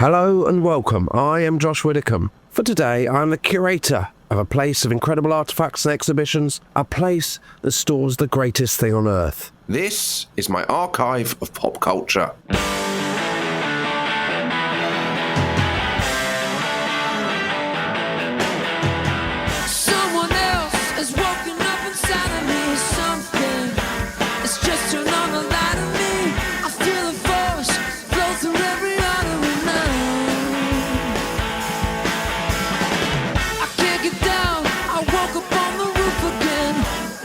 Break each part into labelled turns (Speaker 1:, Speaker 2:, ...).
Speaker 1: Hello and welcome. I am Josh Widdicombe. For today, I'm the curator of a place of incredible artefacts and exhibitions, a place that stores the greatest thing on earth. This is my archive of pop culture.
Speaker 2: Someone else has woken up inside of me. Something it's just turned on the light of me. I feel the force flow through every artery now. I can't get down. I woke up on the roof again,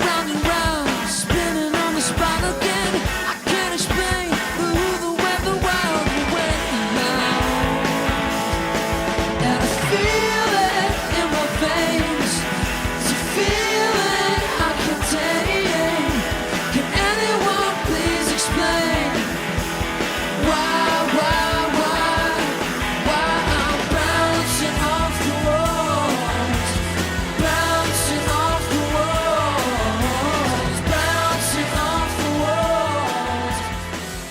Speaker 2: round and round, spinning on the spot again. I can't explain the who, the where, the why, or the when now. And I feel it in my veins. It's a feeling I can't tame. Can anyone please explain why I'm bouncing off the walls, bouncing off the walls, bouncing off the walls,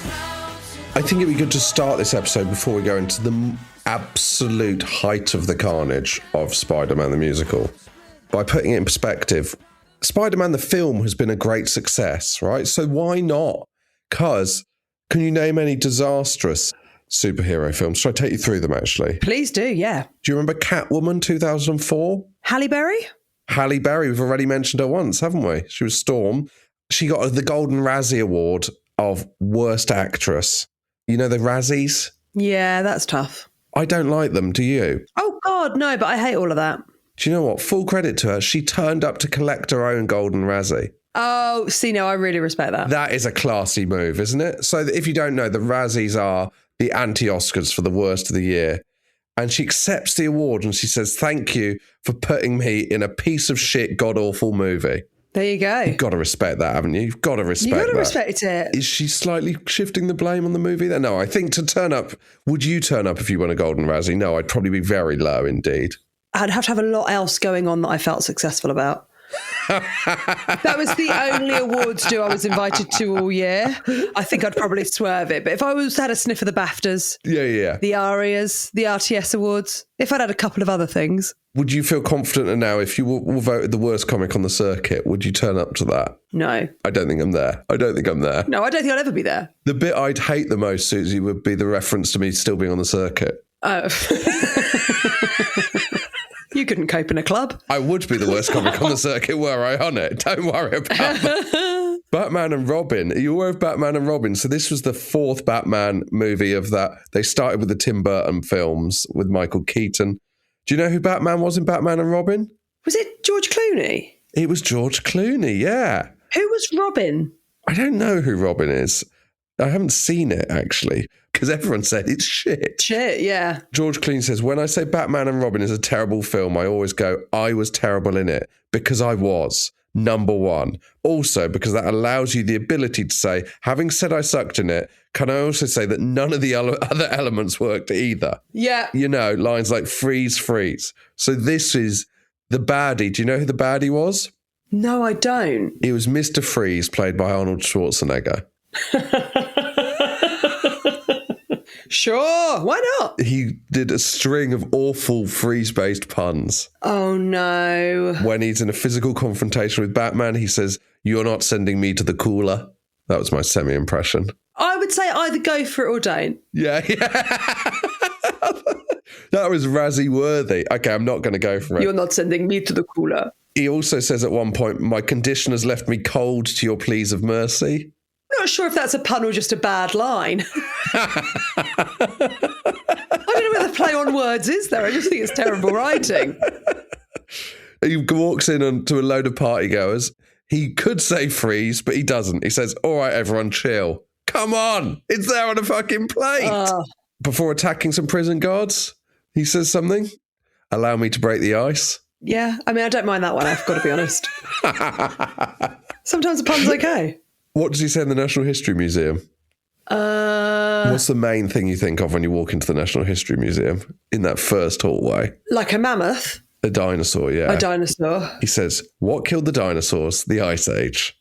Speaker 2: bouncing.
Speaker 1: I think it'd be good to start this episode before we go into the absolute height of the carnage of Spider-Man the musical by putting it in perspective. Spider-Man the film has been a great success, right? So why not? Because can you name any disastrous superhero films? Should I take you through them, actually?
Speaker 3: Please do, yeah.
Speaker 1: Do you remember Catwoman 2004?
Speaker 3: Halle Berry?
Speaker 1: Halle Berry, we've already mentioned her once, haven't we? She was Storm. She got the Golden Razzie Award of Worst Actress. You know the Razzies?
Speaker 3: Yeah, that's tough.
Speaker 1: I don't like them, do you?
Speaker 3: Oh, God, no, but I hate all of that.
Speaker 1: Do you know what? Full credit to her. She turned up to collect her own Golden Razzie.
Speaker 3: Oh, see, no, I really respect that.
Speaker 1: That is a classy move, isn't it? So if you don't know, the Razzies are the anti-Oscars for the worst of the year. And she accepts the award and she says, thank you for putting me in a piece of shit, god-awful movie.
Speaker 3: There you go.
Speaker 1: You've got to respect that, haven't you? You've got to respect that.
Speaker 3: You've got to respect it.
Speaker 1: Is she slightly shifting the blame on the movie there? No, I think to turn up, would you turn up if you won a Golden Razzie? No, I'd probably be very low indeed.
Speaker 3: I'd have to have a lot else going on that I felt successful about. That was the only awards do I was invited to all year. I think I'd probably swerve it. But if I had a sniff of the BAFTAs,
Speaker 1: Yeah.
Speaker 3: the ARIAs, the RTS awards, if I'd had a couple of other things.
Speaker 1: Would you feel confident now if you were voted the worst comic on the circuit? Would you turn up to that?
Speaker 3: No.
Speaker 1: I don't think I'm there.
Speaker 3: No, I don't think I'll ever be there.
Speaker 1: The bit I'd hate the most, Susie, would be the reference to me still being on the circuit.
Speaker 3: Oh. You couldn't cope in a club.
Speaker 1: I would be the worst comic on the circuit were I on it. Don't worry about that. Batman and Robin. Are you aware of Batman and Robin? So this was the fourth Batman movie of that. They started with the Tim Burton films with Michael Keaton. Do you know who Batman was in Batman and Robin?
Speaker 3: Was it George Clooney?
Speaker 1: It was George Clooney, yeah.
Speaker 3: Who was Robin?
Speaker 1: I don't know who Robin is. I haven't seen it, actually, because everyone said it's shit.
Speaker 3: Shit, yeah.
Speaker 1: George Clooney says, when I say Batman and Robin is a terrible film, I always go, I was terrible in it, because I was, number one. Also, because that allows you the ability to say, having said I sucked in it, can I also say that none of the other elements worked either?
Speaker 3: Yeah.
Speaker 1: You know, lines like freeze, freeze. So this is the baddie. Do you know who the baddie was?
Speaker 3: No, I don't.
Speaker 1: It was Mr. Freeze, played by Arnold Schwarzenegger.
Speaker 3: Sure, why not?
Speaker 1: He did a string of awful freeze-based puns.
Speaker 3: Oh, no.
Speaker 1: When he's in a physical confrontation with Batman, he says, "You're not sending me to the cooler." That was my semi-impression.
Speaker 3: I would say either go for it or don't.
Speaker 1: Yeah. That was Razzie-worthy. Okay, I'm not going to go for it.
Speaker 3: You're not sending me to the cooler.
Speaker 1: He also says at one point, "My condition has left me cold to your pleas of mercy."
Speaker 3: I'm not sure if that's a pun or just a bad line. I don't know where the play on words is there. I just think it's terrible writing.
Speaker 1: He walks in onto a load of partygoers. He could say freeze, but he doesn't. He says, "All right, everyone, chill. Come on. It's there on a fucking plate." Before attacking some prison guards, he says something. "Allow me to break the ice."
Speaker 3: Yeah, I mean, I don't mind that one, I've got to be honest. Sometimes a pun's okay.
Speaker 1: What does he say in the National History Museum? What's the main thing you think of when you walk into the National History Museum in that first hallway?
Speaker 3: Like a mammoth?
Speaker 1: A dinosaur, yeah.
Speaker 3: A dinosaur.
Speaker 1: He says, "What killed the dinosaurs? The Ice Age."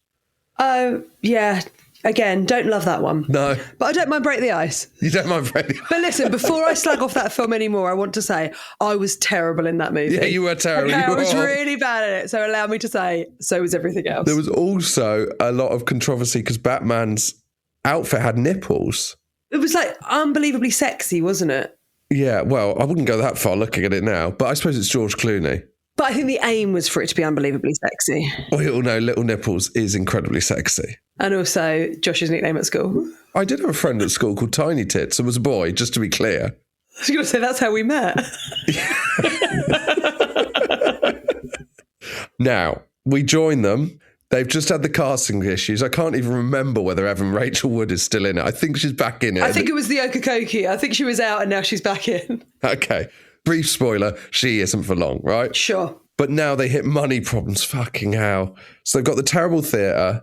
Speaker 3: Oh, yeah. Again, don't love that one.
Speaker 1: No.
Speaker 3: But I don't mind Break the Ice.
Speaker 1: You don't mind Freddie?
Speaker 3: But listen, before I slag off that film anymore, I want to say I was terrible in that movie.
Speaker 1: Yeah, you were terrible.
Speaker 3: Okay,
Speaker 1: You
Speaker 3: I was
Speaker 1: were.
Speaker 3: really bad at it. So allow me to say, so was everything else.
Speaker 1: There was also a lot of controversy because Batman's outfit had nipples.
Speaker 3: It was like unbelievably sexy, wasn't it?
Speaker 1: Yeah, well, I wouldn't go that far looking at it now, but I suppose it's George Clooney.
Speaker 3: But I think the aim was for it to be unbelievably sexy.
Speaker 1: We all know Little Nipples is incredibly sexy.
Speaker 3: And also Josh's nickname at school.
Speaker 1: I did have a friend at school called Tiny Tits. It was a boy, just to be clear.
Speaker 3: I was going to say that's how we met.
Speaker 1: Now, we join them. They've just had the casting issues. I can't even remember whether Evan Rachel Wood is still in it. I think she's back in it.
Speaker 3: I think it was the Okakoki. I think she was out and now she's back in.
Speaker 1: Okay. Brief spoiler, she isn't for long, right?
Speaker 3: Sure.
Speaker 1: But now they hit money problems. Fucking hell. So they've got the terrible theatre,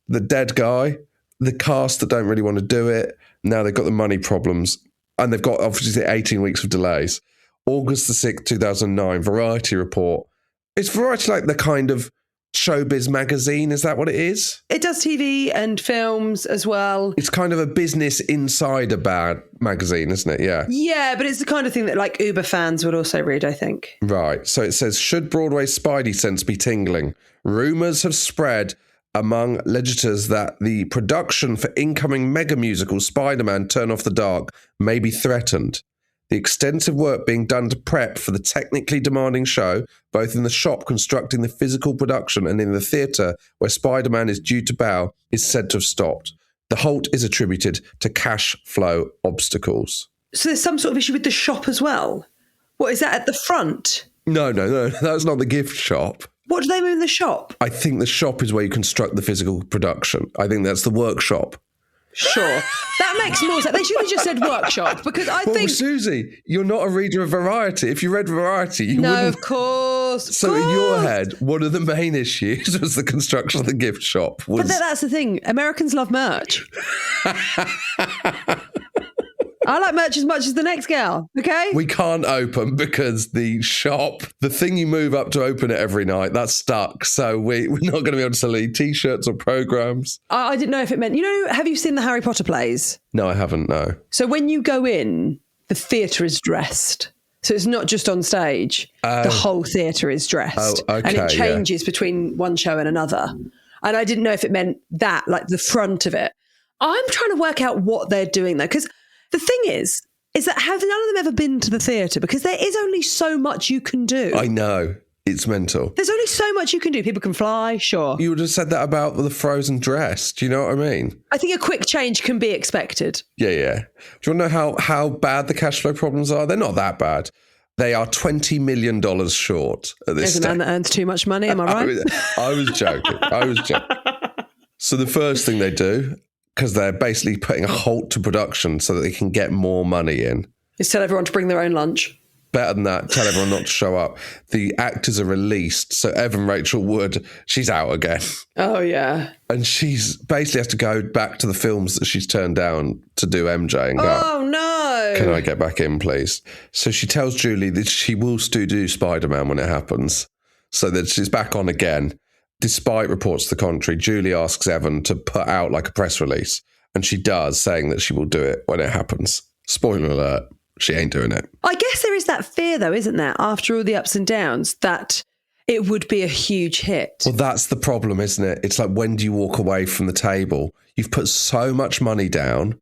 Speaker 1: the dead guy, the cast that don't really want to do it. Now they've got the money problems. And they've got obviously 18 weeks of delays. August the 6th, 2009, Variety report. Is Variety like the kind of showbiz magazine? Is that what it is?
Speaker 3: It does TV and films as well.
Speaker 1: It's kind of a business insider bad magazine, isn't it? Yeah.
Speaker 3: Yeah, but it's the kind of thing that like Uber fans would also read, I think.
Speaker 1: Right. So it says, should Broadway's Spidey sense be tingling? Rumours have spread among legislators that the production for incoming mega musical Spider-Man Turn Off the Dark may be threatened. The extensive work being done to prep for the technically demanding show, both in the shop constructing the physical production and in the theatre where Spider-Man is due to bow, is said to have stopped. The halt is attributed to cash flow obstacles.
Speaker 3: So there's some sort of issue with the shop as well. What is that at the front?
Speaker 1: No, that's not the gift shop.
Speaker 3: What do they mean in the shop?
Speaker 1: I think the shop is where you construct the physical production. I think that's the workshop.
Speaker 3: Sure. That makes more sense. They should have just said workshop because I
Speaker 1: Well,
Speaker 3: think...
Speaker 1: Susie, you're not a reader of Variety. If you read Variety, you
Speaker 3: No,
Speaker 1: wouldn't...
Speaker 3: of course.
Speaker 1: So in your head, one of the main issues was the construction of the gift shop.
Speaker 3: But that's the thing. Americans love merch. I like merch as much as the next girl, okay?
Speaker 1: We can't open because the shop, the thing you move up to open it every night, that's stuck. So we're not going to be able to sell any T-shirts or programmes.
Speaker 3: I didn't know if it meant... have you seen the Harry Potter plays?
Speaker 1: No, I haven't, no.
Speaker 3: So when you go in, the theatre is dressed. So it's not just on stage. The whole theatre is dressed.
Speaker 1: Oh, okay,
Speaker 3: and it changes between one show and another. And I didn't know if it meant that, like the front of it. I'm trying to work out what they're doing though, because the thing is that have none of them ever been to the theatre? Because there is only so much you can do.
Speaker 1: I know. It's mental.
Speaker 3: There's only so much you can do. People can fly, sure.
Speaker 1: You would have said that about the Frozen dress. Do you know what I mean?
Speaker 3: I think a quick change can be expected.
Speaker 1: Yeah. Do you want to know how bad the cash flow problems are? They're not that bad. They are $20 million short at this
Speaker 3: There's a man that earns too much money, am I right?
Speaker 1: I was joking. So the first thing they do, because they're basically putting a halt to production so that they can get more money in.
Speaker 3: Is tell everyone to bring their own lunch.
Speaker 1: Better than that, tell everyone not to show up. The actors are released. So Evan Rachel Wood, she's out again.
Speaker 3: Oh, yeah.
Speaker 1: And she's basically has to go back to the films that she's turned down to do MJ and go,
Speaker 3: Oh, no.
Speaker 1: can I get back in, please? So she tells Julie that she will still do Spider-Man when it happens. So that she's back on again. Despite reports to the contrary, Julie asks Evan to put out like a press release. And she does, saying that she will do it when it happens. Spoiler alert, she ain't doing it.
Speaker 3: I guess there is that fear, though, isn't there, after all the ups and downs, that it would be a huge hit.
Speaker 1: Well, that's the problem, isn't it? It's like, when do you walk away from the table? You've put so much money down.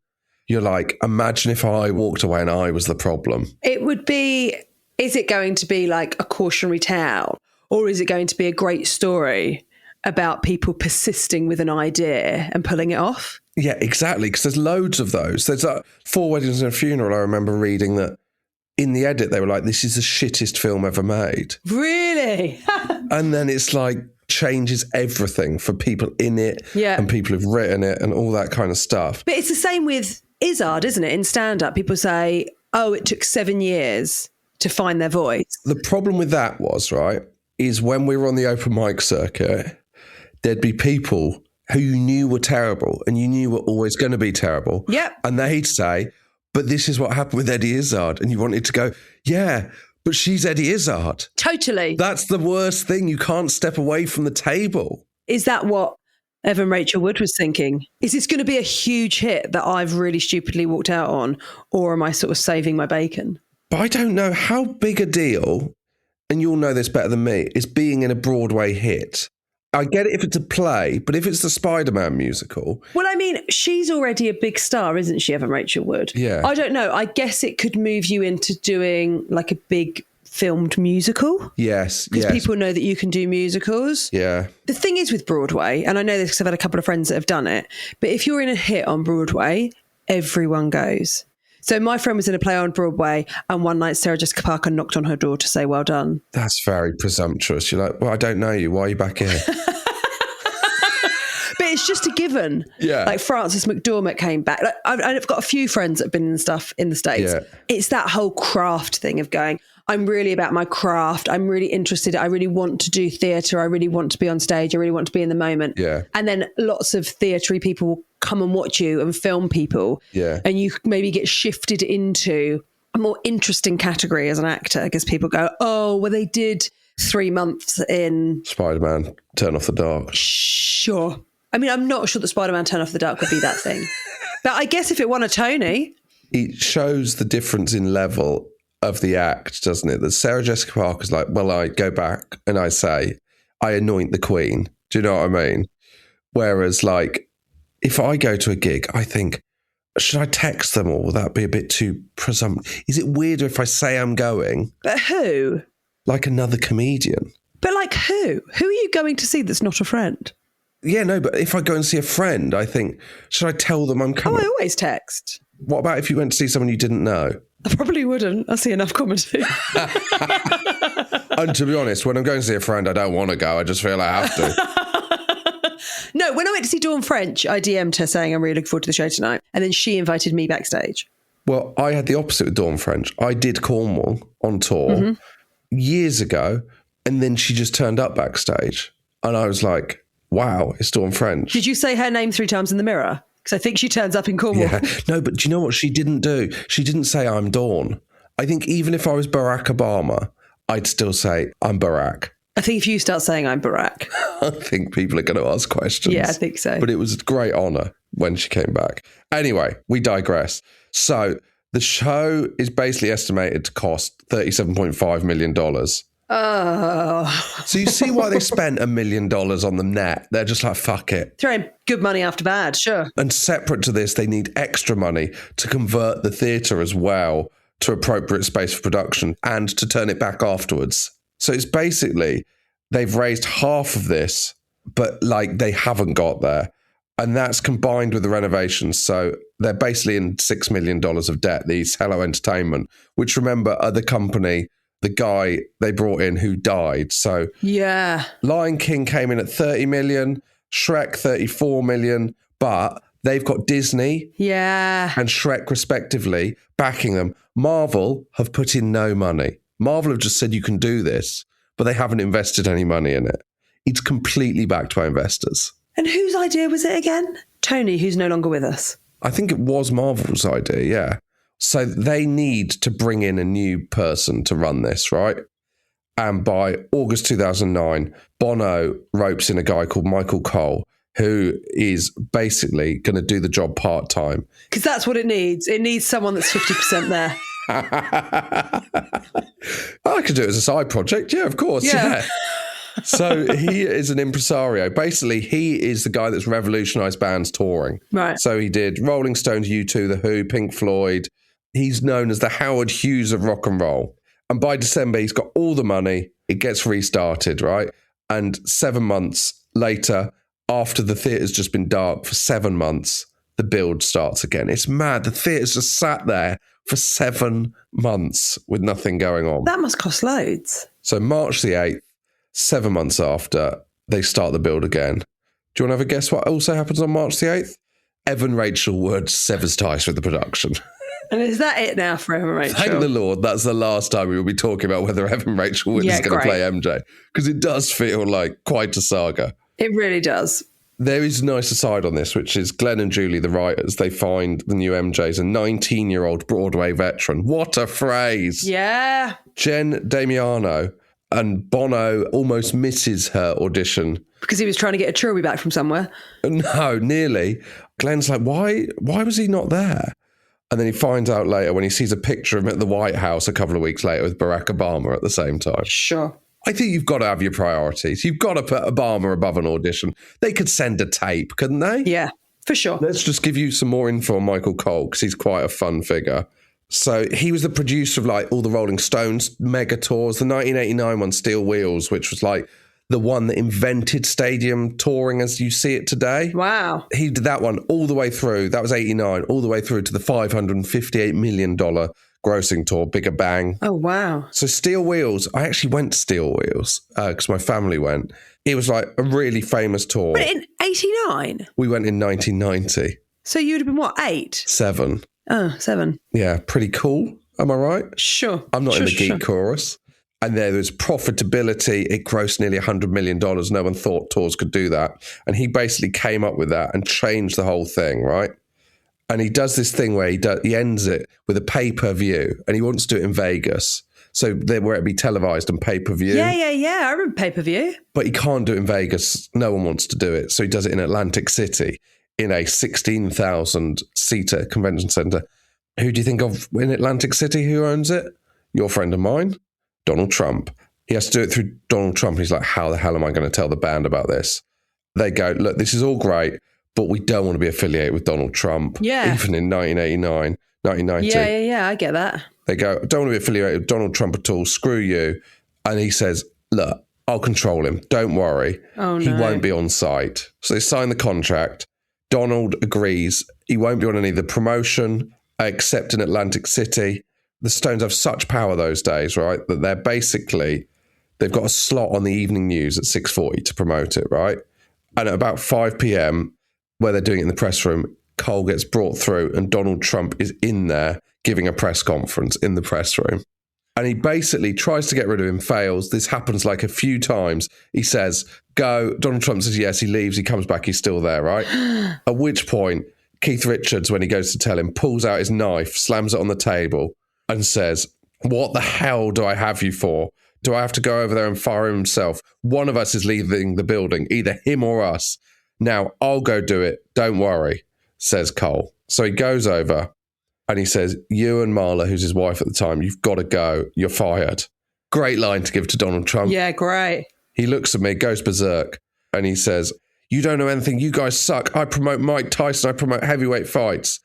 Speaker 1: You're like, imagine if I walked away and I was the problem.
Speaker 3: It would be, is it going to be like a cautionary tale? Or is it going to be a great story about people persisting with an idea and pulling it off?
Speaker 1: Yeah, exactly. Because there's loads of those. There's 4 Weddings and a Funeral. I remember reading that in the edit, they were like, this is the shittest film ever made.
Speaker 3: Really?
Speaker 1: And then it's like changes everything for people in it and people who've written it and all that kind of stuff.
Speaker 3: But it's the same with Izzard, isn't it? In stand-up, people say, oh, it took 7 years to find their voice.
Speaker 1: The problem with that was, right, is when we were on the open mic circuit, there'd be people who you knew were terrible and you knew were always going to be terrible.
Speaker 3: Yep.
Speaker 1: And they'd say, but this is what happened with Eddie Izzard. And you wanted to go, yeah, but she's Eddie Izzard.
Speaker 3: Totally.
Speaker 1: That's the worst thing. You can't step away from the table.
Speaker 3: Is that what Evan Rachel Wood was thinking, is this going to be a huge hit that I've really stupidly walked out on, or am I sort of saving my bacon?
Speaker 1: But I don't know how big a deal, and you'll know this better than me, is being in a Broadway hit. I get it if it's a play, but if it's the Spider-Man musical...
Speaker 3: Well, I mean, she's already a big star, isn't she, Evan Rachel Wood?
Speaker 1: Yeah.
Speaker 3: I don't know. I guess it could move you into doing like a big filmed musical.
Speaker 1: Yes,
Speaker 3: Because
Speaker 1: yes.
Speaker 3: people know that you can do musicals.
Speaker 1: Yeah.
Speaker 3: The thing is with Broadway, and I know this because I've had a couple of friends that have done it, but if you're in a hit on Broadway, everyone goes. So my friend was in a play on Broadway, and one night Sarah Jessica Parker knocked on her door to say, well done.
Speaker 1: That's very presumptuous. You're like, well, I don't know you. Why are you back here?
Speaker 3: But it's just a given.
Speaker 1: Yeah.
Speaker 3: Like Frances McDormand came back. Like, I've got a few friends that have been in stuff in the States.
Speaker 1: Yeah.
Speaker 3: It's that whole craft thing of going, I'm really about my craft. I'm really interested. I really want to do theatre. I really want to be on stage. I really want to be in the moment.
Speaker 1: Yeah.
Speaker 3: And then lots of theatre people will come and watch you and film people.
Speaker 1: Yeah.
Speaker 3: And you maybe get shifted into a more interesting category as an actor because people go, oh, well, they did 3 months in...
Speaker 1: Spider-Man, Turn Off the Dark.
Speaker 3: Sure. I mean, I'm not sure that Spider-Man Turn Off the Dark would be that thing. But I guess if it won a Tony...
Speaker 1: It shows the difference in level of the act, doesn't it? That Sarah Jessica Parker's like, well, I go back and I say, I anoint the Queen. Do you know what I mean? Whereas, like, if I go to a gig, I think, should I text them or will that be a bit too presumptive? Is it weirder if I say I'm going?
Speaker 3: But who?
Speaker 1: Like another comedian.
Speaker 3: But like who? Who are you going to see that's not a friend?
Speaker 1: Yeah, no, but if I go and see a friend, I think, should I tell them I'm
Speaker 3: Oh,
Speaker 1: coming?
Speaker 3: I always text.
Speaker 1: What about if you went to see someone you didn't know?
Speaker 3: I probably wouldn't. I see enough comedy.
Speaker 1: And to be honest, when I'm going to see a friend, I don't want to go. I just feel I have to.
Speaker 3: No, when I went to see Dawn French, I DM'd her saying, I'm really looking forward to the show tonight. And then she invited me backstage.
Speaker 1: Well, I had the opposite with Dawn French. I did Cornwall on tour years ago, and then she just turned up backstage. And I was like, wow, it's Dawn French.
Speaker 3: Did you say her name 3 times in the mirror? Because I think she turns up in Cornwall.
Speaker 1: Yeah. No, but do you know what she didn't do? She didn't say, I'm Dawn. I think even if I was Barack Obama, I'd still say, I'm Barack.
Speaker 3: I think if you start saying I'm Barack.
Speaker 1: I think people are going to ask questions.
Speaker 3: Yeah, I think so.
Speaker 1: But it was a great honour when she came back. Anyway, we digress. So the show is basically estimated to cost $37.5 million.
Speaker 3: Oh.
Speaker 1: So you see why they spent $1 million on the net. They're just like, fuck it.
Speaker 3: Throwing good money after bad, sure.
Speaker 1: And separate to this, they need extra money to convert the theatre as well to appropriate space for production and to turn it back afterwards. So it's basically, they've raised half of this, but like they haven't got there. And that's combined with the renovations. So they're basically in $6 million of debt, these Hello Entertainment, which remember are the company, the guy they brought in who died. So
Speaker 3: Yeah.
Speaker 1: Lion King came in at 30 million, Shrek 34 million, but they've got Disney
Speaker 3: Yeah.
Speaker 1: and Shrek respectively backing them. Marvel have put in no money. Marvel have just said you can do this, but they haven't invested any money in it. It's completely backed by investors.
Speaker 3: And whose idea was it again? Tony, who's no longer with us.
Speaker 1: I think it was Marvel's idea, yeah. So they need to bring in a new person to run this, right? And by August 2009, Bono ropes in a guy called Michael Cole, who is basically going to do the job part-time.
Speaker 3: Because that's what it needs. It needs someone that's 50% there.
Speaker 1: I could do it as a side project. Yeah, of course. Yeah. So he is an impresario. Basically, he is the guy that's revolutionized bands touring.
Speaker 3: Right.
Speaker 1: So he did Rolling Stones, U2, The Who, Pink Floyd. He's known as the Howard Hughes of rock and roll. And by December, he's got all the money. It gets restarted, right? And 7 months later, after the theatre's just been dark for 7 months, the build starts again. It's mad. The theatre's just sat there for 7 months with nothing going on.
Speaker 3: That must cost loads.
Speaker 1: So March the 8th, 7 months after, they start the build again. Do you want to have a guess what also happens on March the 8th? Evan Rachel Wood severs ties with the production.
Speaker 3: And is that it now for Evan Rachel?
Speaker 1: Thank the Lord, that's the last time we will be talking about whether Evan Rachel Wood is going to play MJ. Because it does feel like quite a saga.
Speaker 3: It really does.
Speaker 1: There is a nice aside on this, which is Glenn and Julie, the writers, they find the new MJ's a 19-year-old Broadway veteran. What a phrase.
Speaker 3: Yeah.
Speaker 1: Jen Damiano and Bono almost misses her audition
Speaker 3: Because he was trying to get a Chewie back from somewhere.
Speaker 1: No, nearly. Glenn's like, why was he not there? And then he finds out later when he sees a picture of him at the White House a couple of weeks later with Barack Obama at the same time.
Speaker 3: Sure.
Speaker 1: I think you've got to have your priorities. You've got to put Obama above an audition. They could send a tape, couldn't they?
Speaker 3: Yeah, for sure.
Speaker 1: Let's just give you some more info on Michael Cole because he's quite a fun figure. So he was the producer of like all the Rolling Stones mega tours, the 1989 one, Steel Wheels, which was like the one that invented stadium touring as you see it today.
Speaker 3: Wow.
Speaker 1: He did that one all the way through. That was 89, all the way through to the $558 million grossing tour, Bigger Bang.
Speaker 3: Oh, wow.
Speaker 1: So Steel Wheels, I actually went to Steel Wheels because my family went. It was like a really famous tour.
Speaker 3: But in 89?
Speaker 1: We went in 1990.
Speaker 3: So you would have been, what, 8?
Speaker 1: 7.
Speaker 3: Oh, 7.
Speaker 1: Yeah, pretty cool. Am I right?
Speaker 3: Sure.
Speaker 1: I'm not in the geek
Speaker 3: sure.
Speaker 1: chorus. And there was profitability. It grossed nearly $100 million. No one thought tours could do that. And he basically came up with that and changed the whole thing, right? And he does this thing where he ends it with a pay-per-view, and he wants to do it in Vegas. So where it'd be televised and pay-per-view.
Speaker 3: Yeah. I remember pay-per-view.
Speaker 1: But he can't do it in Vegas. No one wants to do it. So he does it in Atlantic City in a 16,000-seater convention centre. Who do you think of in Atlantic City? Who owns it? Your friend of mine, Donald Trump. He has to do it through Donald Trump. He's like, how the hell am I going to tell the band about this? They go, look, this is all great, but we don't want to be affiliated with Donald Trump.
Speaker 3: Yeah.
Speaker 1: Even in 1989, 1990.
Speaker 3: Yeah, I get that.
Speaker 1: They go, don't want to be affiliated with Donald Trump at all. Screw you. And he says, look, I'll control him. Don't worry.
Speaker 3: Oh,
Speaker 1: He
Speaker 3: no.
Speaker 1: won't be on site. So they sign the contract. Donald agrees. He won't be on any of the promotion except in Atlantic City. The Stones have such power those days, right, that they've got a slot on the evening news at 6:40 to promote it, right? And at about 5 p.m, where they're doing it in the press room, Cole gets brought through and Donald Trump is in there giving a press conference in the press room. And he basically tries to get rid of him, fails. This happens like a few times. He says, go. Donald Trump says yes, he leaves, he comes back, he's still there, right? At which point, Keith Richards, when he goes to tell him, pulls out his knife, slams it on the table and says, what the hell do I have you for? Do I have to go over there and fire him himself? One of us is leaving the building, either him or us. Now, I'll go do it. Don't worry, says Cole. So he goes over and he says, you and Marla, who's his wife at the time, you've got to go. You're fired. Great line to give to Donald Trump.
Speaker 3: Yeah, great.
Speaker 1: He looks at me, goes berserk, and he says, you don't know anything. You guys suck. I promote Mike Tyson. I promote heavyweight fights.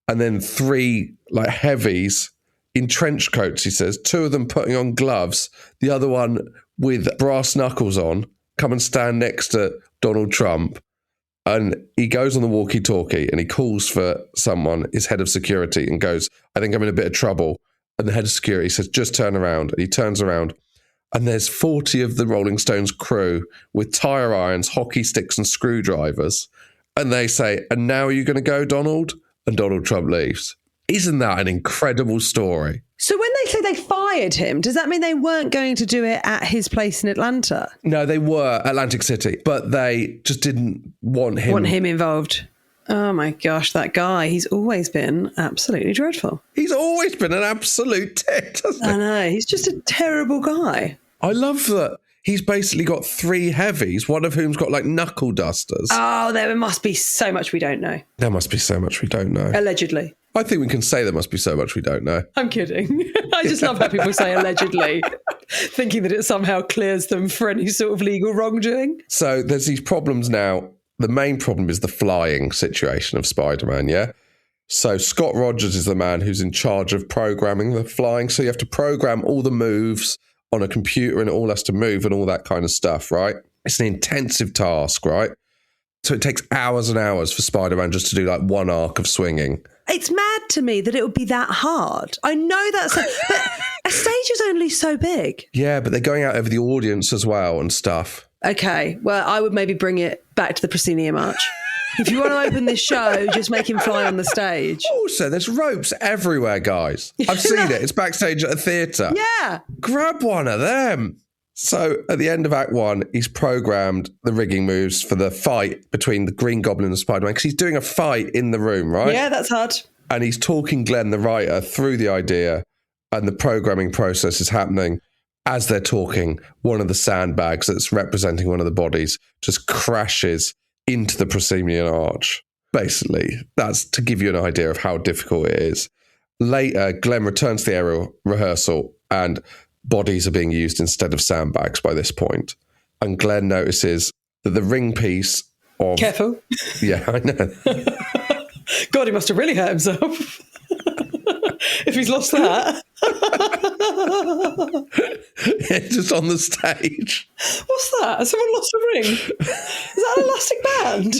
Speaker 1: And then 3 like heavies in trench coats, he says, 2 of them putting on gloves, the other one with brass knuckles on, come and stand next to Donald Trump. And he goes on the walkie-talkie and he calls for someone, his head of security, and goes, I think I'm in a bit of trouble. And the head of security says, just turn around. And he turns around and there's 40 of the Rolling Stones crew with tire irons, hockey sticks and screwdrivers. And they say, and now are you going to go, Donald? And Donald Trump leaves. Isn't that an incredible story?
Speaker 3: So when they say they fired him, does that mean they weren't going to do it at his place in Atlanta?
Speaker 1: No, they were Atlantic City, but they just didn't want him.
Speaker 3: Involved. Oh my gosh, that guy, he's always been absolutely dreadful.
Speaker 1: He's always been an absolute tit, hasn't he?
Speaker 3: I know, he's just a terrible guy.
Speaker 1: I love that he's basically got 3 heavies, one of whom's got like knuckle dusters.
Speaker 3: Oh, there must be so much we don't know.
Speaker 1: There must be so much we don't know.
Speaker 3: Allegedly.
Speaker 1: I think we can say there must be so much we don't know.
Speaker 3: I'm kidding. I just love how people say allegedly, thinking that it somehow clears them for any sort of legal wrongdoing.
Speaker 1: So there's these problems now. The main problem is the flying situation of Spider-Man, yeah? So Scott Rogers is the man who's in charge of programming the flying. So you have to program all the moves on a computer and it all has to move and all that kind of stuff, right? It's an intensive task, right? So it takes hours and hours for Spider-Man just to do like one arc of swinging.
Speaker 3: It's mad to me that it would be that hard. I know that's... but a stage is only so big.
Speaker 1: Yeah, but they're going out over the audience as well and stuff.
Speaker 3: Okay, well, I would maybe bring it back to the proscenium arch. If you want to open this show, just make him fly on the stage.
Speaker 1: Also, there's ropes everywhere, guys. I've seen it. It's backstage at a theatre.
Speaker 3: Yeah.
Speaker 1: Grab one of them. So at the end of Act 1, he's programmed the rigging moves for the fight between the Green Goblin and Spider-Man because he's doing a fight in the room, right?
Speaker 3: Yeah, that's hard.
Speaker 1: And he's talking Glenn, the writer, through the idea and the programming process is happening. as they're talking, one of the sandbags that's representing one of the bodies just crashes into the proscenium arch. Basically, that's to give you an idea of how difficult it is. Later, Glenn returns to the aerial rehearsal and bodies are being used instead of sandbags by this point. And Glenn notices that the ring piece of...
Speaker 3: Careful.
Speaker 1: Yeah, I know.
Speaker 3: God, he must have really hurt himself. If he's lost that.
Speaker 1: Yeah, just on the stage.
Speaker 3: What's that? Has someone lost a ring? Is that an elastic band?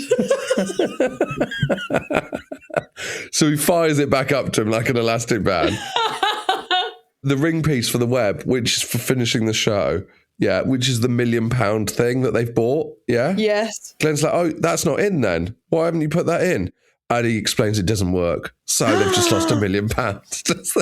Speaker 1: So he fires it back up to him like an elastic band. The ring piece for the web, which is for finishing the show, yeah, which is the £1 million thing that they've bought, yeah?
Speaker 3: Yes.
Speaker 1: Glenn's like, oh, that's not in then. Why haven't you put that in? And he explains it doesn't work. So they've just lost £1 million.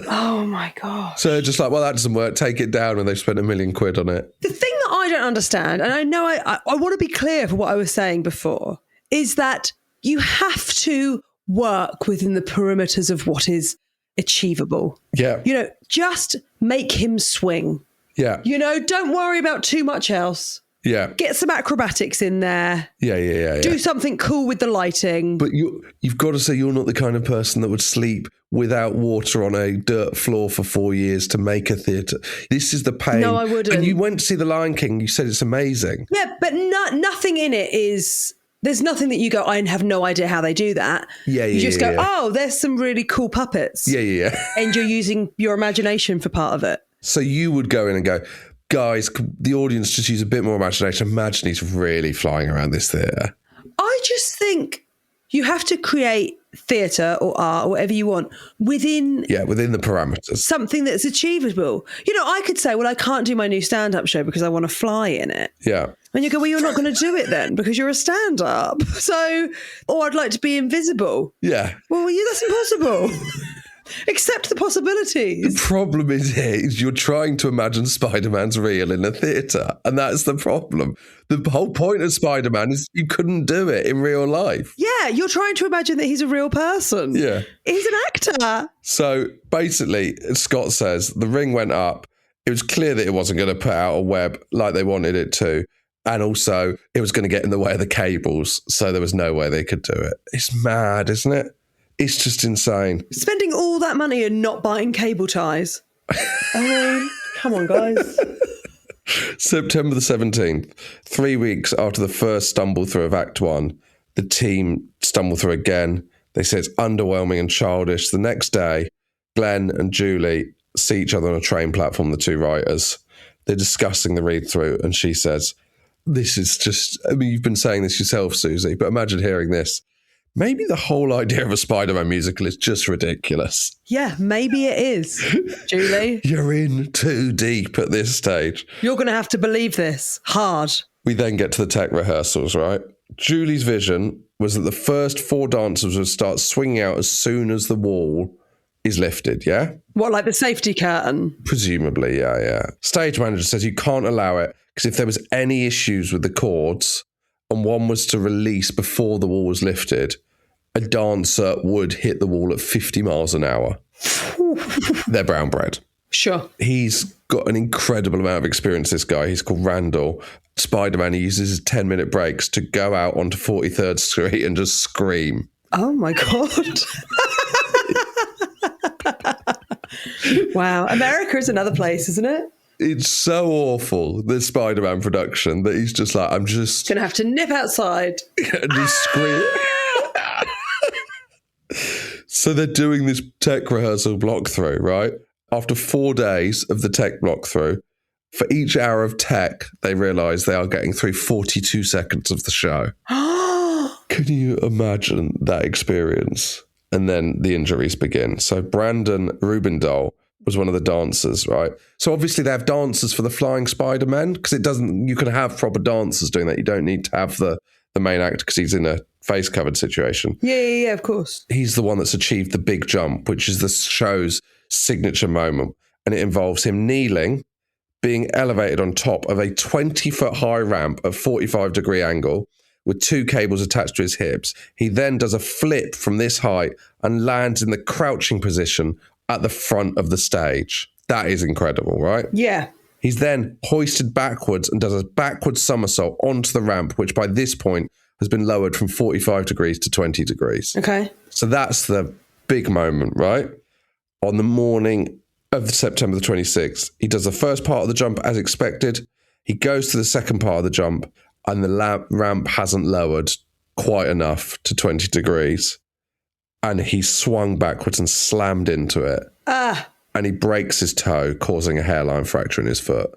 Speaker 3: Oh my God.
Speaker 1: So they're just like, well, that doesn't work. Take it down. And they've spent £1 million on it.
Speaker 3: The thing that I don't understand, and I know I want to be clear for what I was saying before, is that you have to work within the perimeters of what is achievable.
Speaker 1: Yeah.
Speaker 3: You know, just make him swing.
Speaker 1: Yeah.
Speaker 3: You know, don't worry about too much else.
Speaker 1: Yeah.
Speaker 3: Get some acrobatics in there.
Speaker 1: Yeah.
Speaker 3: Do something cool with the lighting.
Speaker 1: But you've got to say you're not the kind of person that would sleep without water on a dirt floor for 4 years to make a theatre. This is the pain.
Speaker 3: No, I wouldn't.
Speaker 1: And you went to see The Lion King. You said it's amazing.
Speaker 3: Yeah, but nothing in it is... There's nothing that you go, I have no idea how they do that.
Speaker 1: Yeah.
Speaker 3: You just go,
Speaker 1: yeah.
Speaker 3: oh, there's some really cool puppets.
Speaker 1: Yeah.
Speaker 3: And you're using your imagination for part of it.
Speaker 1: So you would go in and go, guys, the audience just use a bit more imagination. Imagine he's really flying around this theatre.
Speaker 3: I just think you have to create theatre or art or whatever you want within
Speaker 1: the parameters.
Speaker 3: something that's achievable. You know, I could say, well, I can't do my new stand-up show because I want to fly in it.
Speaker 1: Yeah.
Speaker 3: And you go, well, you're not going to do it then because you're a stand-up. So, or I'd like to be invisible.
Speaker 1: Yeah.
Speaker 3: Well, that's impossible. Accept the possibilities.
Speaker 1: The problem is you're trying to imagine Spider-Man's real in a theatre, and that's the problem. The whole point of Spider-Man is you couldn't do it in real life.
Speaker 3: Yeah, you're trying to imagine that he's a real person.
Speaker 1: Yeah.
Speaker 3: He's an actor.
Speaker 1: So basically, Scott says the ring went up. It was clear that it wasn't going to put out a web like they wanted it to. And also, it was going to get in the way of the cables, so there was no way they could do it. It's mad, isn't it? It's just insane.
Speaker 3: Spending all that money and not buying cable ties. I mean, come on, guys.
Speaker 1: September the 17th, 3 weeks after the first stumble through of Act 1, the team stumble through again. They say it's underwhelming and childish. The next day, Glenn and Julie see each other on a train platform, the two writers. They're discussing the read-through, and she says, this is just... I mean, you've been saying this yourself, Susie, but imagine hearing this. Maybe the whole idea of a Spider-Man musical is just ridiculous.
Speaker 3: Yeah, maybe it is, Julie.
Speaker 1: You're in too deep at this stage.
Speaker 3: You're going to have to believe this hard.
Speaker 1: We then get to the tech rehearsals, right? Julie's vision was that the first 4 dancers would start swinging out as soon as the wall is lifted, yeah?
Speaker 3: What, like the safety curtain?
Speaker 1: Presumably, yeah. Stage manager says you can't allow it because if there was any issues with the cords and one was to release before the wall was lifted, a dancer would hit the wall at 50 miles an hour. They're brown bread.
Speaker 3: Sure.
Speaker 1: He's got an incredible amount of experience, this guy. He's called Randall. Spider-Man, he uses his 10-minute breaks to go out onto 43rd Street and just scream.
Speaker 3: Oh, my God. Wow. America is another place, isn't it?
Speaker 1: It's so awful, the Spider-Man production, that he's just like, I'm just...
Speaker 3: Going to have to nip outside.
Speaker 1: and just scream. So they're doing this tech rehearsal block through, right? After 4 days of the tech block through, for each hour of tech, they realise they are getting through 42 seconds of the show. Can you imagine that experience? And then the injuries begin. So Brandon Rubendahl was one of the dancers, right? So obviously they have dancers for the Flying Spider-Man because you can have proper dancers doing that. You don't need to have the main actor because he's in a face-covered situation.
Speaker 3: Yeah, of course.
Speaker 1: He's the one that's achieved the big jump, which is the show's signature moment. And it involves him kneeling, being elevated on top of a 20-foot high ramp at 45-degree angle with 2 cables attached to his hips. He then does a flip from this height and lands in the crouching position at the front of the stage. That is incredible, right?
Speaker 3: Yeah.
Speaker 1: He's then hoisted backwards and does a backward somersault onto the ramp, which by this point has been lowered from 45 degrees to 20 degrees.
Speaker 3: Okay.
Speaker 1: So that's the big moment, right? On the morning of September the 26th, he does the first part of the jump as expected. He goes to the second part of the jump and the ramp hasn't lowered quite enough to 20 degrees. And he swung backwards and slammed into it. And he breaks his toe, causing a hairline fracture in his foot.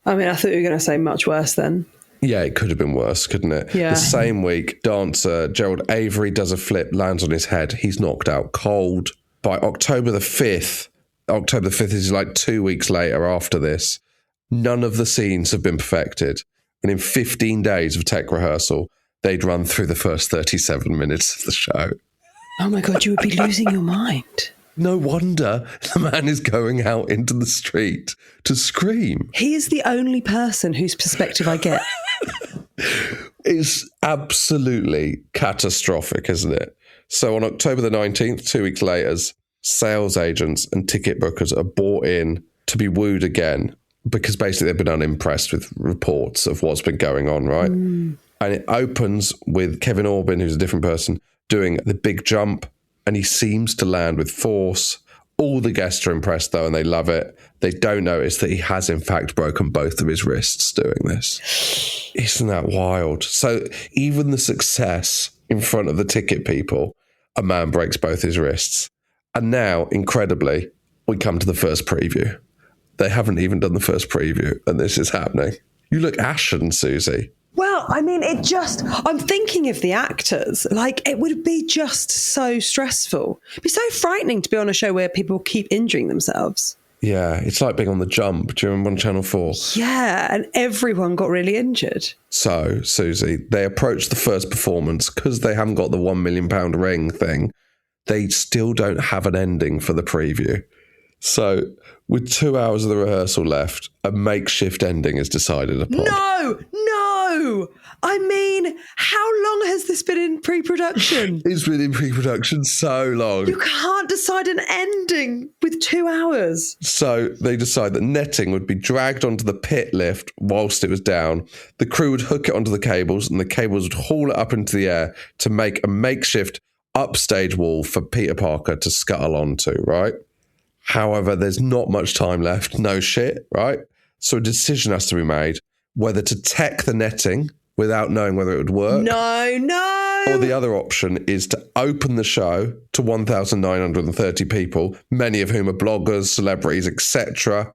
Speaker 3: I mean, I thought you were going to say much worse then.
Speaker 1: Yeah, it could have been worse, couldn't it?
Speaker 3: Yeah.
Speaker 1: The same week, dancer Gerald Avery does a flip, lands on his head. He's knocked out cold. By October the 5th is like 2 weeks later after this, none of the scenes have been perfected. And in 15 days of tech rehearsal, they'd run through the first 37 minutes of the show.
Speaker 3: Oh my God, you would be losing your mind.
Speaker 1: No wonder the man is going out into the street to scream.
Speaker 3: He is the only person whose perspective I get.
Speaker 1: It's absolutely catastrophic, isn't it? So on October the 19th, 2 weeks later, sales agents and ticket bookers are brought in to be wooed again because basically they've been unimpressed with reports of what's been going on, right? And it opens with Kevin Orban, who's a different person, doing the big jump. And he seems to land with force. All the guests are impressed, though, and they love it. They don't notice that he has, in fact, broken both of his wrists doing this. Isn't that wild? So even the success in front of the ticket people, a man breaks both his wrists. And now, incredibly, we come to the first preview. They haven't even done the first preview, and this is happening. You look ashen, Susie.
Speaker 3: Well, I mean, I'm thinking of the actors. Like, it would be just so stressful. It'd be so frightening to be on a show where people keep injuring themselves.
Speaker 1: Yeah, it's like being on The Jump. Do you remember on Channel 4?
Speaker 3: Yeah, and everyone got really injured.
Speaker 1: So, Susie, they approach the first performance because they haven't got the £1 million ring thing. They still don't have an ending for the preview. So, with 2 hours of the rehearsal left, a makeshift ending is decided upon.
Speaker 3: No! I mean, how long has this been in pre-production?
Speaker 1: It's been in pre-production so long.
Speaker 3: You can't decide an ending with 2 hours.
Speaker 1: So they decide that netting would be dragged onto the pit lift whilst it was down. The crew would hook it onto the cables and the cables would haul it up into the air to make a makeshift upstage wall for Peter Parker to scuttle onto, right? However, there's not much time left. No shit, right? So a decision has to be made whether to tech the netting without knowing whether it would work.
Speaker 3: No.
Speaker 1: Or the other option is to open the show to 1,930 people, many of whom are bloggers, celebrities, etc.,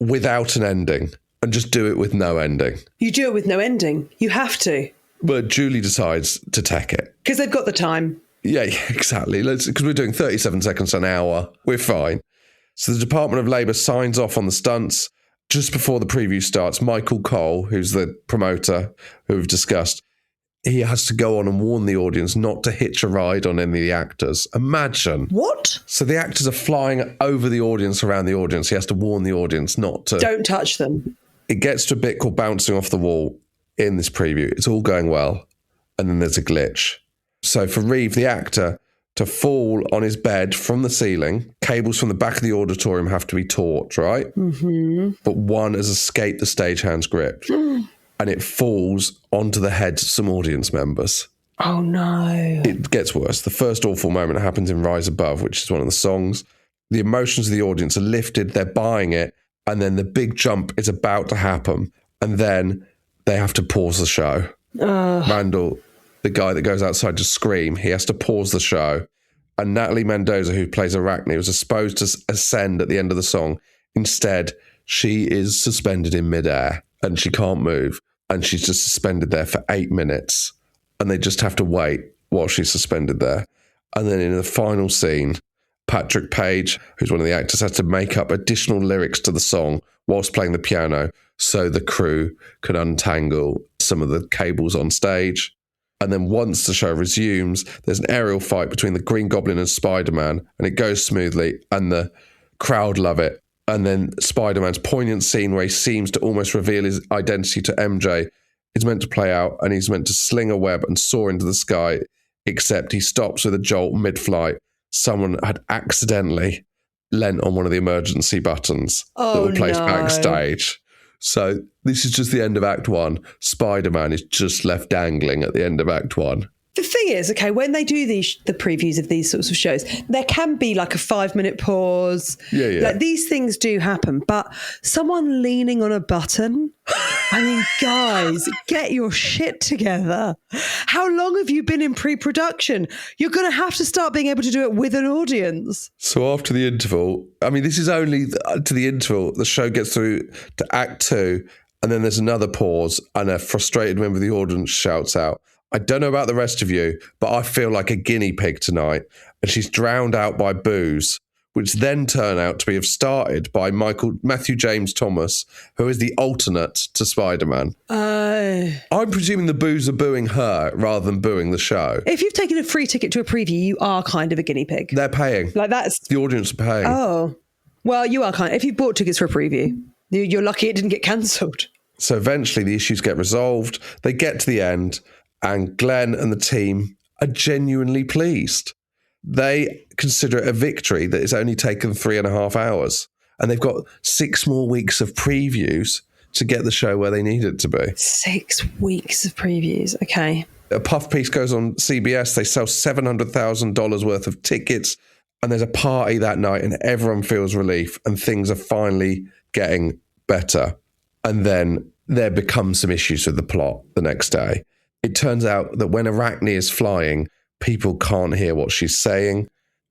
Speaker 1: without an ending, and just do it with no ending.
Speaker 3: You do it with no ending. You have to.
Speaker 1: But Julie decides to tech it.
Speaker 3: Because they've got the time.
Speaker 1: Yeah, exactly. Because we're doing 37 seconds an hour. We're fine. So the Department of Labour signs off on the stunts. Just before the preview starts, Michael Cole, who's the promoter who we've discussed, he has to go on and warn the audience not to hitch a ride on any of the actors. Imagine.
Speaker 3: What?
Speaker 1: So the actors are flying over the audience, around the audience. He has to warn the audience not to.
Speaker 3: Don't touch them.
Speaker 1: It gets to a bit called bouncing off the wall in this preview. It's all going well. And then there's a glitch. So for Reeve, the actor, to fall on his bed from the ceiling, cables from the back of the auditorium have to be taut, right? Mm-hmm. But one has escaped the stagehand's grip. And it falls onto the heads of some audience members.
Speaker 3: Oh, no.
Speaker 1: It gets worse. The first awful moment happens in Rise Above, which is one of the songs. The emotions of the audience are lifted, they're buying it, and then the big jump is about to happen. And then they have to pause the show. Randall, the guy that goes outside to scream, he has to pause the show. And Natalie Mendoza, who plays Arachne, was supposed to ascend at the end of the song. Instead, she is suspended in midair and she can't move. And she's just suspended there for 8 minutes. And they just have to wait while she's suspended there. And then in the final scene, Patrick Page, who's one of the actors, has to make up additional lyrics to the song whilst playing the piano so the crew can untangle some of the cables on stage. And then once the show resumes, there's an aerial fight between the Green Goblin and Spider-Man, and it goes smoothly, and the crowd love it. And then Spider-Man's poignant scene where he seems to almost reveal his identity to MJ is meant to play out, and he's meant to sling a web and soar into the sky, except he stops with a jolt mid-flight. Someone had accidentally leant on one of the emergency buttons that were placed backstage. So this is just the end of Act 1. Spider-Man is just left dangling at the end of Act 1.
Speaker 3: The thing is, okay, when they do the previews of these sorts of shows, there can be like a 5-minute pause.
Speaker 1: Yeah.
Speaker 3: Like these things do happen, but someone leaning on a button. I mean, guys, get your shit together. How long have you been in pre-production? You're going to have to start being able to do it with an audience.
Speaker 1: So after the interval, I mean, this is only to the interval. The show gets through to Act 2, and then there's another pause, and a frustrated member of the audience shouts out, I don't know about the rest of you, but I feel like a guinea pig tonight. And she's drowned out by booze, which then turn out to have started by Matthew James Thomas, who is the alternate to Spider-Man. I'm presuming the boos are booing her rather than booing the show.
Speaker 3: If you've taken a free ticket to a preview, you are kind of a guinea pig.
Speaker 1: They're paying.
Speaker 3: Like that's
Speaker 1: the audience are paying.
Speaker 3: Oh, well, you are kind of, if you bought tickets for a preview, you're lucky it didn't get cancelled.
Speaker 1: So eventually the issues get resolved. They get to the end. And Glenn and the team are genuinely pleased. They consider it a victory that it's only taken 3.5 hours. And they've got 6 more weeks of previews to get the show where they need it to be.
Speaker 3: 6 weeks of previews. Okay.
Speaker 1: A puff piece goes on CBS. They sell $700,000 worth of tickets. And there's a party that night and everyone feels relief and things are finally getting better. And then there become some issues with the plot the next day. It turns out that when Arachne is flying, people can't hear what she's saying.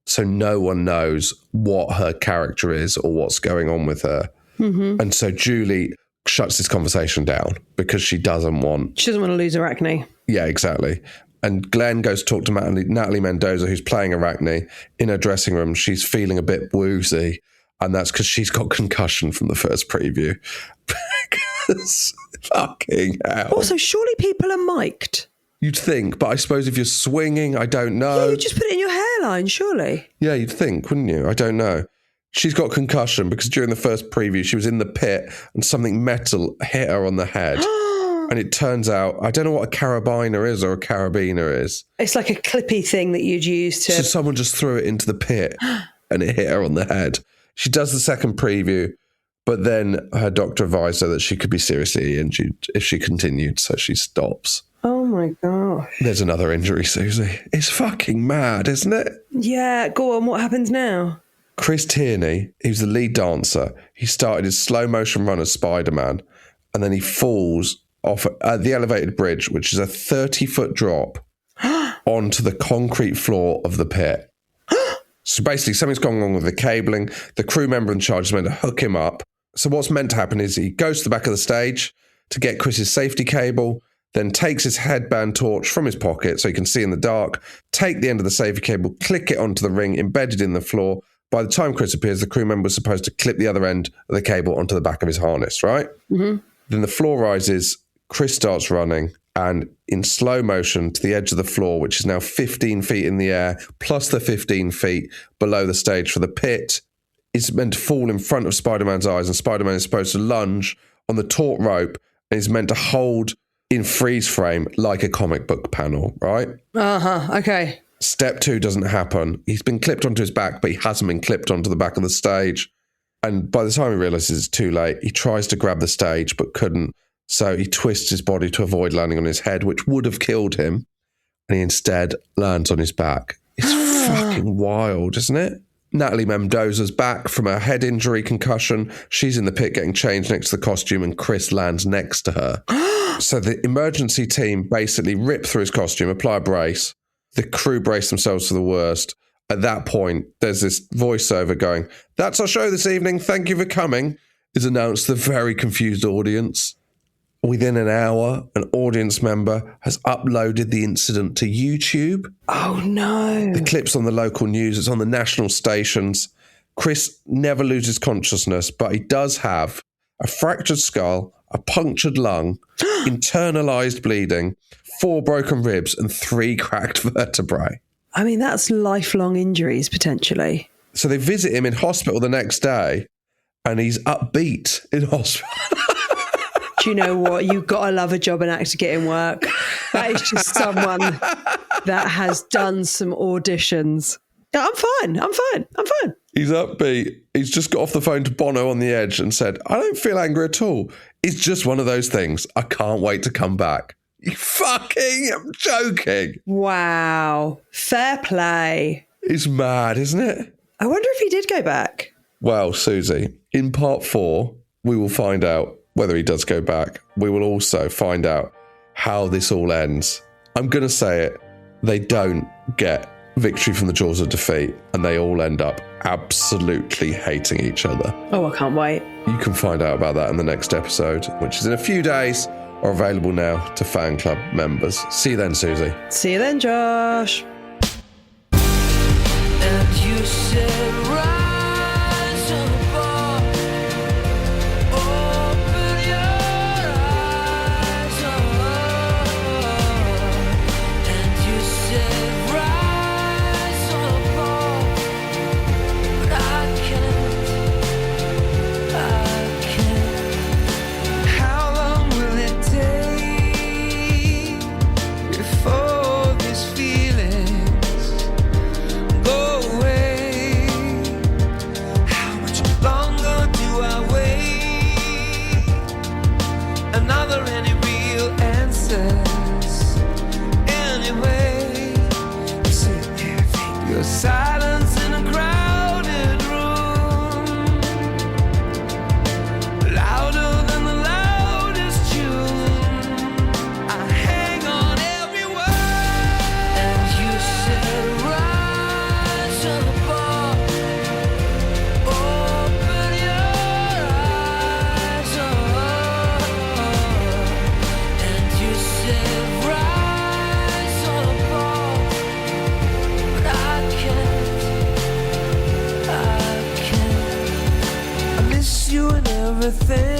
Speaker 1: So no one knows what her character is or what's going on with her. Mm-hmm. And so Julie shuts this conversation down because she doesn't want
Speaker 3: to lose Arachne.
Speaker 1: Yeah, exactly. And Glenn goes to talk to Natalie Mendoza, who's playing Arachne, in her dressing room. She's feeling a bit woozy. And that's because she's got concussion from the first preview. Because fucking hell.
Speaker 3: Also, surely people are mic'd.
Speaker 1: You'd think, but I suppose if you're swinging, I don't know.
Speaker 3: Yeah, you just put it in your hairline, surely.
Speaker 1: Yeah, you'd think, wouldn't you? I don't know. She's got concussion because during the first preview, she was in the pit and something metal hit her on the head. And it turns out, I don't know what a carabiner is or a carabiner is.
Speaker 3: It's like a clippy thing that you'd use to...
Speaker 1: So someone just threw it into the pit and it hit her on the head. She does the second preview, but then her doctor advised her that she could be seriously injured if she continued, so she stops.
Speaker 3: Oh my gosh.
Speaker 1: There's another injury, Susie. It's fucking mad, isn't it?
Speaker 3: Yeah, go on, what happens now?
Speaker 1: Chris Tierney, who's the lead dancer, he started his slow motion run as Spider-Man, and then he falls off at the elevated bridge, which is a 30-foot drop onto the concrete floor of the pit. So basically, something's gone wrong with the cabling. The crew member in charge is meant to hook him up. So what's meant to happen is he goes to the back of the stage to get Chris's safety cable, then takes his headband torch from his pocket so he can see in the dark, take the end of the safety cable, click it onto the ring embedded in the floor. By the time Chris appears, the crew member was supposed to clip the other end of the cable onto the back of his harness, right? Mm-hmm. Then the floor rises, Chris starts running, and in slow motion to the edge of the floor, which is now 15 feet in the air, plus the 15 feet below the stage for the pit, is meant to fall in front of Spider-Man's eyes, and Spider-Man is supposed to lunge on the taut rope and is meant to hold in freeze frame like a comic book panel, right?
Speaker 3: Okay.
Speaker 1: Step 2 doesn't happen. He's been clipped onto his back, but he hasn't been clipped onto the back of the stage. And by the time he realizes it's too late, he tries to grab the stage, but couldn't. So he twists his body to avoid landing on his head, which would have killed him. And he instead lands on his back. It's fucking wild, isn't it? Natalie Mendoza's back from her head injury concussion. She's in the pit getting changed next to the costume, and Chris lands next to her. So the emergency team basically rip through his costume, apply a brace. The crew brace themselves for the worst. At that point, there's this voiceover going, "That's our show this evening. Thank you for coming," is announced to the very confused audience. Within an hour, an audience member has uploaded the incident to YouTube.
Speaker 3: Oh, no.
Speaker 1: The clip's on the local news. It's on the national stations. Chris never loses consciousness, but he does have a fractured skull, a punctured lung, internalized bleeding, 4 broken ribs, and 3 cracked vertebrae.
Speaker 3: I mean, that's lifelong injuries, potentially.
Speaker 1: So they visit him in hospital the next day, and he's upbeat in hospital.
Speaker 3: Do you know what? You've got to love a job and actor getting work. That is just someone that has done some auditions. Yeah, I'm fine.
Speaker 1: He's upbeat. He's just got off the phone to Bono on the Edge and said, "I don't feel angry at all. It's just one of those things. I can't wait to come back. You fucking, I'm joking.
Speaker 3: Wow. Fair play.
Speaker 1: It's mad, isn't it?
Speaker 3: I wonder if he did go back.
Speaker 1: Well, Susie, in part 4, we will find out whether he does go back. We will also find out how this all ends. I'm going to say it. They don't get victory from the jaws of defeat, and they all end up absolutely hating each other.
Speaker 3: Oh, I can't wait.
Speaker 1: You can find out about that in the next episode, which is in a few days, are available now to fan club members. See you then, Susie.
Speaker 3: See you then, Josh.
Speaker 2: And you said, rise above, open your eyes, and you said, rise above, but I can't. How long will it take before these feelings go away? How much longer do I wait? Another any real answers anyway? You sit there, think your silence in a crowded room, louder than the loudest tune. I hang on every word. And you said, rise above, open your eyes, and you said, rise above, but I can't. I miss you and everything.